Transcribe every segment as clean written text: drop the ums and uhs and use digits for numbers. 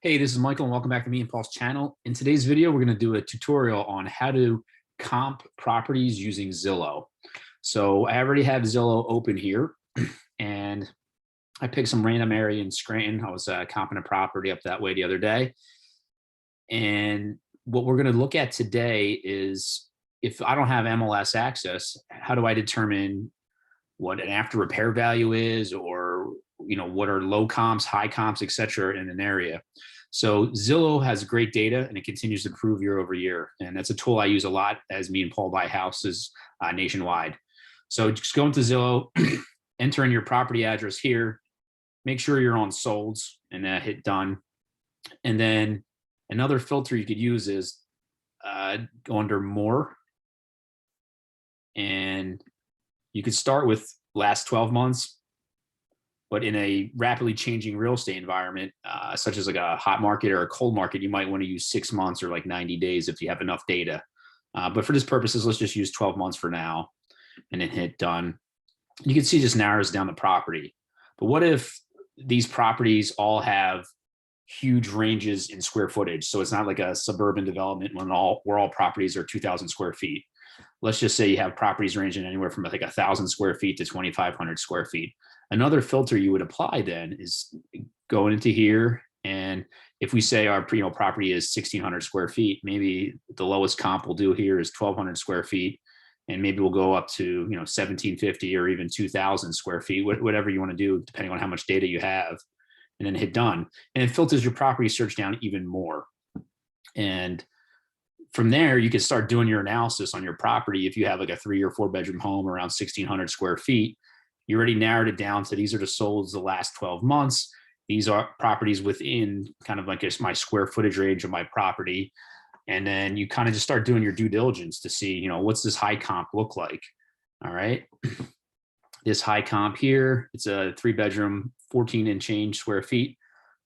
Hey, this is Michael and welcome back to me and Paul's channel. In today's video, we're going to do a tutorial on how to comp properties using Zillow. So I already have Zillow open here and I picked some random area in Scranton. I was comping a property up that way the other day. And what we're going to look at today is if I don't have MLS access, how do I determine what an after repair value is, or what are low comps, high comps, et cetera, in an area. So Zillow has great data and it continues to improve year over year. And that's a tool I use a lot as me and Paul buy houses nationwide. So just go into Zillow, enter in your property address here, make sure you're on solds and hit done. And then another filter you could use is go under more, and you could start with last 12 months, but in a rapidly changing real estate environment, such as like a hot market or a cold market, you might want to use 6 months or like 90 days if you have enough data. But for this purposes, let's just use 12 months for now and then hit done. You can see just narrows down the property. But what if these properties all have huge ranges in square footage? So it's not like a suburban development where all properties are 2,000 square feet. Let's just say you have properties ranging anywhere from like 1,000 square feet to 2,500 square feet. Another filter you would apply then is going into here, and if we say our property is 1,600 square feet, maybe the lowest comp we'll do here is 1,200 square feet, and maybe we'll go up to 1,750 or even 2,000 square feet, whatever you want to do, depending on how much data you have, and then hit done. And it filters your property search down even more. And from there, you can start doing your analysis on your property. If you have like a 3 or 4 bedroom home around 1,600 square feet, you already narrowed it down to these are the solds the last 12 months. These are properties within kind of like my square footage range of my property. And then you kind of just start doing your due diligence to see, what's this high comp look like? All right. This high comp here, it's a 3 bedroom, 14 and change square feet.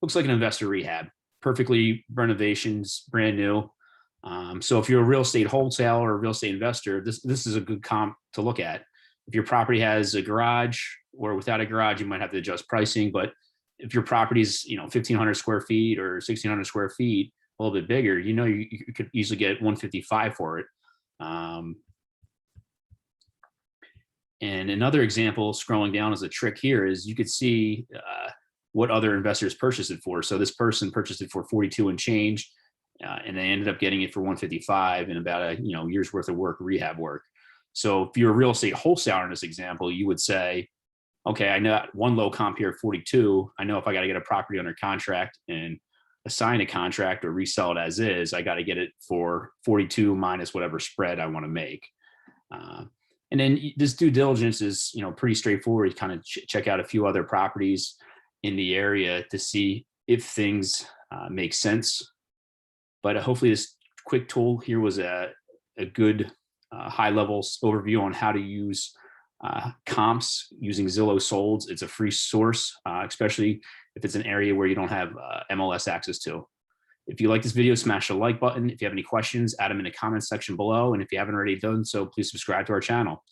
Looks like an investor rehab, perfectly renovations, brand new. So if you're a real estate wholesaler or a real estate investor, this is a good comp to look at. If your property has a garage or without a garage, you might have to adjust pricing. But if your property is 1,500 square feet or 1,600 square feet, a little bit bigger, you could easily get 155 for it. And another example, scrolling down as a trick here, is you could see what other investors purchased it for. So this person purchased it for 42 and change, and they ended up getting it for 155 in about a year's worth of work, rehab work. So if you're a real estate wholesaler in this example, you would say, okay, I know one low comp here at 42. I know if I got to get a property under contract and assign a contract or resell it as is, I got to get it for 42 minus whatever spread I want to make. And then this due diligence is, pretty straightforward. You kind of check out a few other properties in the area to see if things make sense. But hopefully this quick tool here was a good high-level overview on how to use comps using Zillow solds. It's a free source, especially if it's an area where you don't have MLS access to. If you like this video, smash the like button. If you have any questions, add them in the comments section below. And if you haven't already done so, please subscribe to our channel.